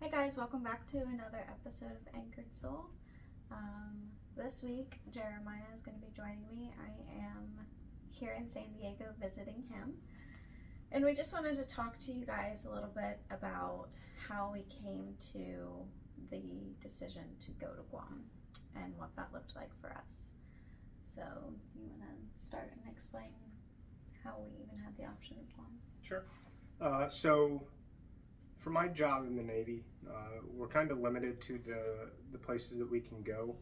Hey guys, welcome back to another episode of Anchored Soul. This week, Jeremiah is going to be joining me. I am here in San Diego visiting him. And we just wanted to talk to you guys a little bit about how we came to the decision to go to Guam and what that looked like for us. So, you want to start and explain how we even had the option of Guam? Sure. So for my job in the Navy, we're kind of limited to the places that we can go.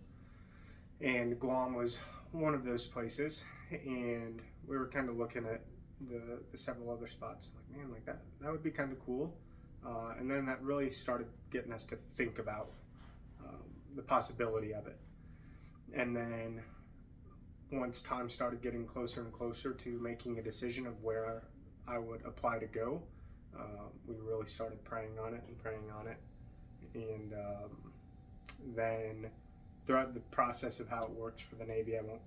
And Guam was one of those places. And we were kind of looking at the several other spots. Like, man, like that would be kind of cool. And then that really started getting us to think about the possibility of it. And then once time started getting closer and closer to making a decision of where I would apply to go, we really started praying on it. And then throughout the process of how it works for the Navy, I won't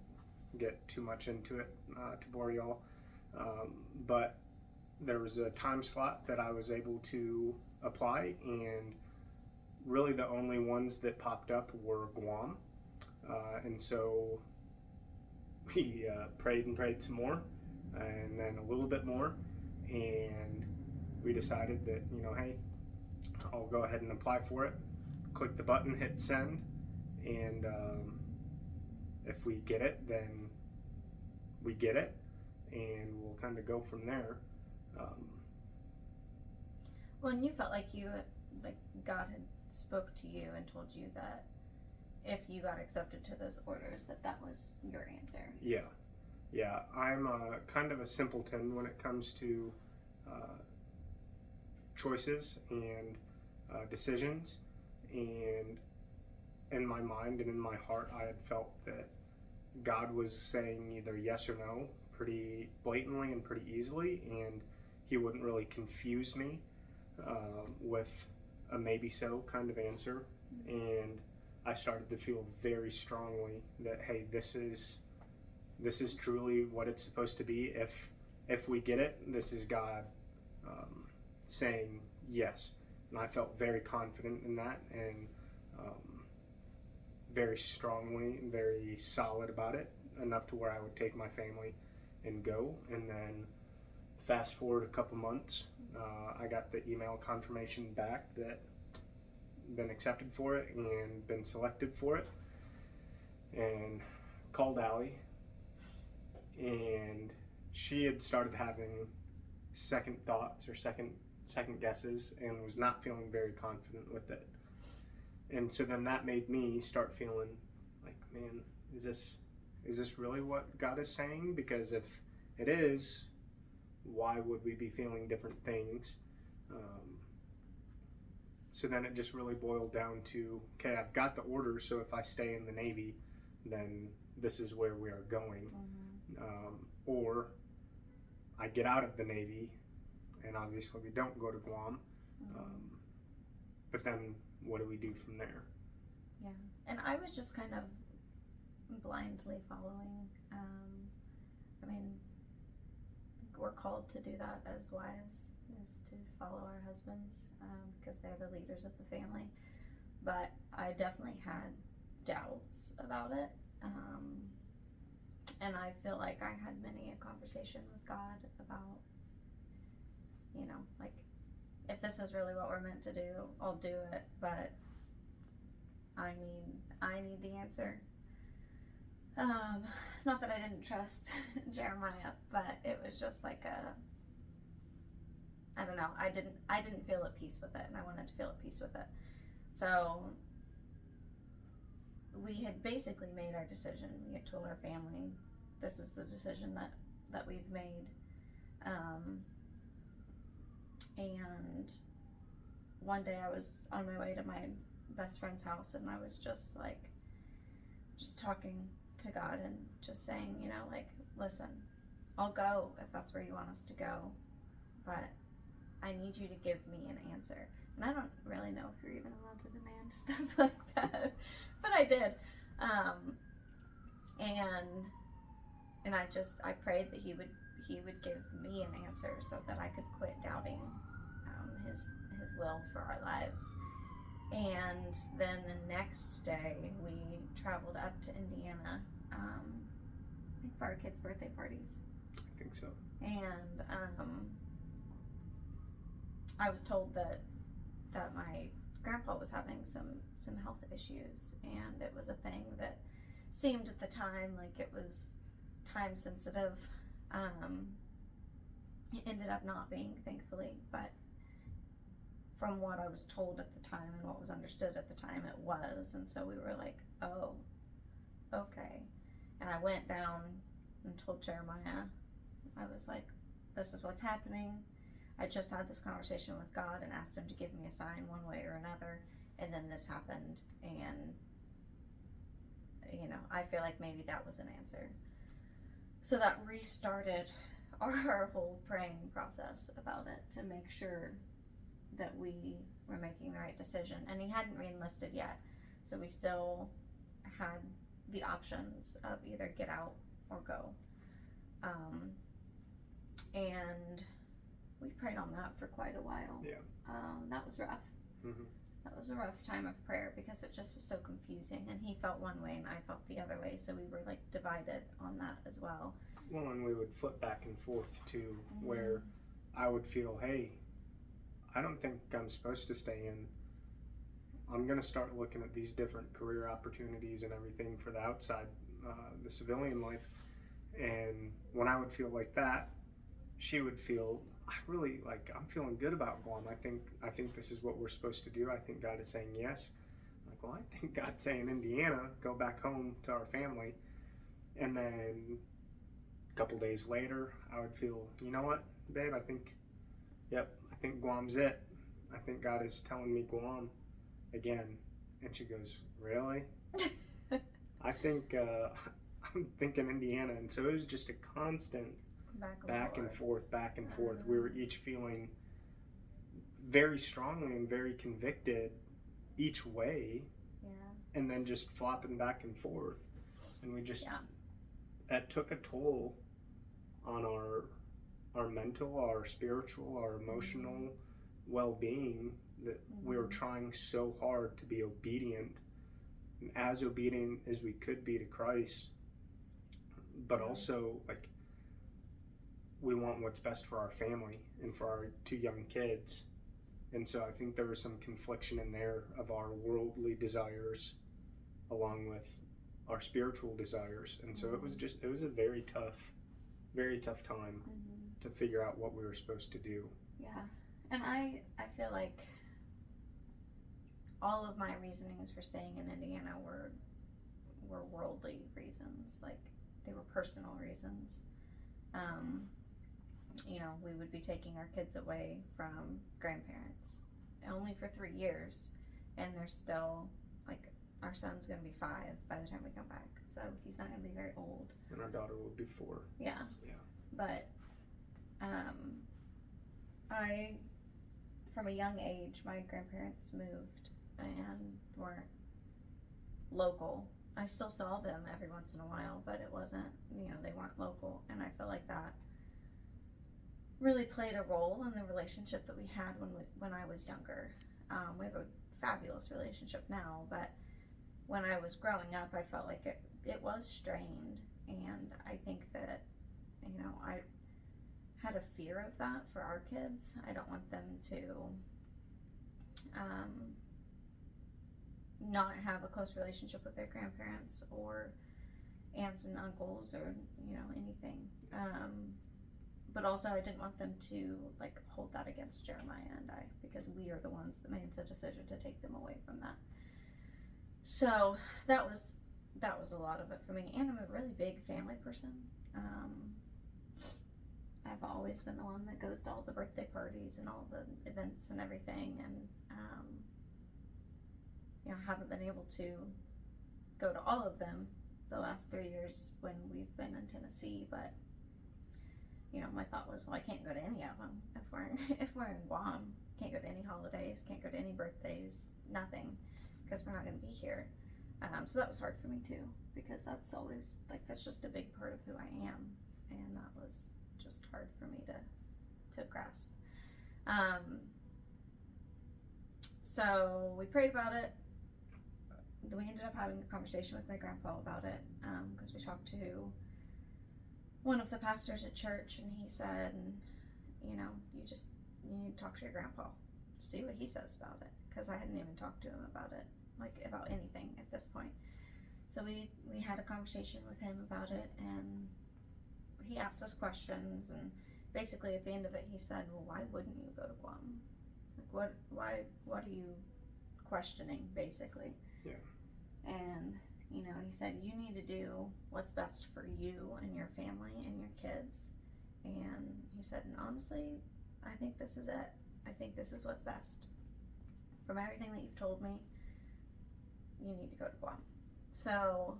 get too much into it to bore y'all, but there was a time slot that I was able to apply, and really the only ones that popped up were Guam. And so we prayed and prayed some more, and then a little bit more, and we decided that, hey, I'll go ahead and apply for it. Click the button, hit send, and if we get it, then we get it, and we'll kind of go from there. Well, and you felt like God had spoke to you and told you that if you got accepted to those orders, that was your answer. Yeah. I'm kind of a simpleton when it comes to choices and decisions. And in my mind and in my heart, I had felt that God was saying either yes or no pretty blatantly and pretty easily, and He wouldn't really confuse me with a maybe so kind of answer. And I started to feel very strongly that, hey, this is truly what it's supposed to be. If we get it, this is God saying yes. And I felt very confident in that, and very strongly and very solid about it, enough to where I would take my family and go. And then fast forward a couple months, I got the email confirmation back that been accepted for it and been selected for it, and called Allie, and she had started having second thoughts or second guesses and was not feeling very confident with it. And so then that made me start feeling like, man, is this really what God is saying? Because if it is, why would we be feeling different things? So then it just really boiled down to, okay, I've got the orders, so if I stay in the Navy, then this is where we are going. Mm-hmm. Or I get out of the Navy, and obviously we don't go to Guam. Mm-hmm. But then what do we do from there? Yeah, and I was just kind of blindly following. I mean, we're called to do that as wives, is to follow our husbands, because they're the leaders of the family. But I definitely had doubts about it, and I feel like I had many a conversation with God about, like, if this is really what we're meant to do, I'll do it, but I need the answer. Not that I didn't trust Jeremiah, but it was just like I don't know, I didn't feel at peace with it, and I wanted to feel at peace with it. So we had basically made our decision. We had told our family, this is the decision that we've made. And one day I was on my way to my best friend's house, and I was just talking to God and just saying, listen, I'll go if that's where you want us to go, but I need you to give me an answer. And I don't really know if you're even allowed to demand stuff like that, but I did. And I prayed that he would give me an answer so that I could quit doubting his will for our lives. And then the next day, we traveled up to Indiana, I think for our kids' birthday parties. I think so. And I was told that my grandpa was having some health issues, and it was a thing that seemed at the time like it was time sensitive. It ended up not being, thankfully, but from what I was told at the time and what was understood at the time, it was. And so we were like, oh, okay. And I went down and told Jeremiah, I was like, this is what's happening. I just had this conversation with God and asked him to give me a sign one way or another, and then this happened, and I feel like maybe that was an answer. So that restarted our whole praying process about it to make sure that we were making the right decision. And he hadn't re-enlisted yet, so we still had the options of either get out or go. And we prayed on that for quite a while. Yeah. That was rough. Mm-hmm. That was a rough time of prayer because it just was so confusing, and he felt one way and I felt the other way, so we were like divided on that as well. Well, and we would flip back and forth too, where I would feel, hey, I don't think I'm supposed to stay in. I'm going to start looking at these different career opportunities and everything for the outside, the civilian life. And when I would feel like that, she would feel, I'm feeling good about Guam. I think this is what we're supposed to do. I think God is saying yes. I'm like, well, I think God's saying Indiana, go back home to our family. And then a couple days later, I would feel, you know what, babe, I think Guam's it. I think God is telling me Guam again. And she goes, really? I think, I'm thinking Indiana. And so it was just a constant back and forth. We were each feeling very strongly and very convicted each way. Yeah. And then just flopping back and forth. And we just, that took a toll on our mental, our spiritual, our emotional well-being, that we were trying so hard to be obedient, and as obedient as we could be to Christ, but also like we want what's best for our family and for our two young kids. And so I think there was some confliction in there of our worldly desires along with our spiritual desires. And so it was a very tough time to figure out what we were supposed to do. Yeah. And I feel like all of my reasonings for staying in Indiana were worldly reasons. Like, they were personal reasons. We would be taking our kids away from grandparents only for 3 years, and they're still, like, our son's going to be 5 by the time we come back, so he's not going to be very old. And our daughter will be 4. Yeah. But I, from a young age, my grandparents moved and weren't local. I still saw them every once in a while, but it wasn't, they weren't local. And I feel like that really played a role in the relationship that we had when I was younger. We have a fabulous relationship now, but when I was growing up, I felt like it was strained. And I think that, I had a fear of that for our kids. I don't want them to not have a close relationship with their grandparents or aunts and uncles or anything, but also I didn't want them to hold that against Jeremiah and I, because we are the ones that made the decision to take them away from that. So that was a lot of it for me. And I'm a really big family person. I've always been the one that goes to all the birthday parties and all the events and everything, and haven't been able to go to all of them the last 3 years when we've been in Tennessee. But my thought was, well, I can't go to any of them if we're in Guam. Can't go to any holidays, can't go to any birthdays, nothing, because we're not going to be here. So that was hard for me too, because that's always that's just a big part of who I am, and that was just hard for me to grasp. So we prayed about it. We ended up having a conversation with my grandpa about it because we talked to one of the pastors at church, and he said, you know, you need to talk to your grandpa, see what he says about it, because I hadn't even talked to him about it, like about anything at this point. So we had a conversation with him about it, and he asked us questions, and basically at the end of it he said, well, why wouldn't you go to Guam? Like, what are you questioning, basically? Yeah. And you know, he said, you need to do what's best for you and your family and your kids. And he said, and honestly, I think this is it. I think this is what's best. From everything that you've told me, you need to go to Guam. So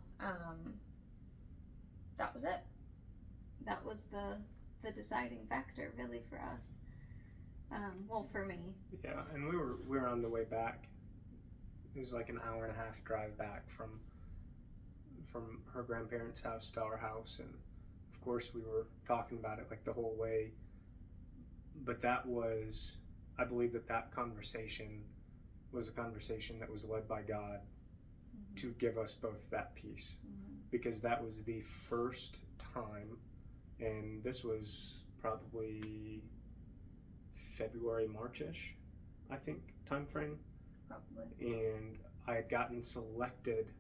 that was it. That was the deciding factor, really, for us. Well, for me. Yeah, and we were on the way back. It was like an hour and a half drive back from her grandparents' house to our house, and of course we were talking about it like the whole way. But that was, I believe that conversation was a conversation that was led by God to give us both that peace, because that was the first time, and this was probably February, March-ish, I think, time frame. Probably. And I had gotten selected,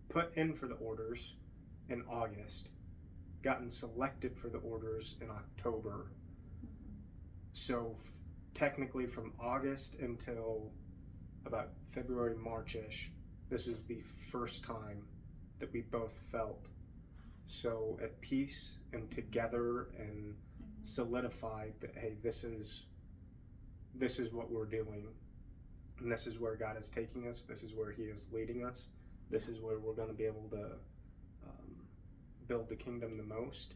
put in for the orders in August, gotten selected for the orders in October. So technically from August until about February, March-ish, this was the first time that we both felt so at peace and together and solidified that, hey, this is what we're doing, and this is where God is taking us, this is where he is leading us, this is where we're going to be able to build the kingdom the most,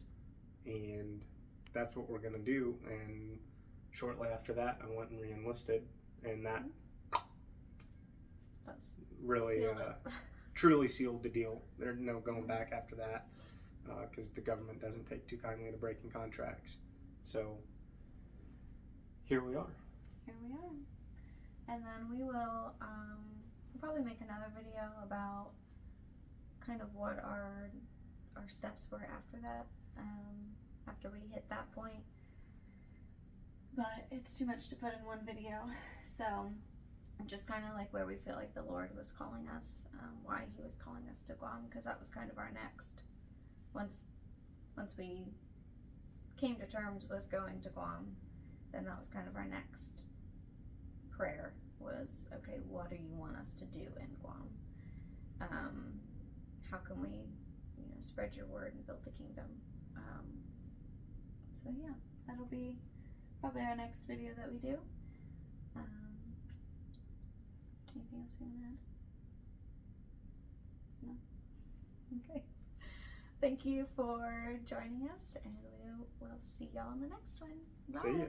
and that's what we're going to do. And shortly after that, I went and re-enlisted, and that's really truly sealed the deal. There's no going back after that, because the government doesn't take too kindly to breaking contracts. So here we are. And then we will we'll probably make another video about kind of what our steps were after that, after we hit that point. But it's too much to put in one video, so just kind of like where we feel like the Lord was calling us, why he was calling us to Guam, because that was kind of our next, once we came to terms with going to Guam, then that was kind of our next prayer was, okay, what do you want us to do in Guam? How can we, spread your word and build the kingdom? So yeah, that'll be probably our next video that we do. Anything else you want to add? No? Okay. Thank you for joining us, and we'll see y'all in the next one. Bye. See ya.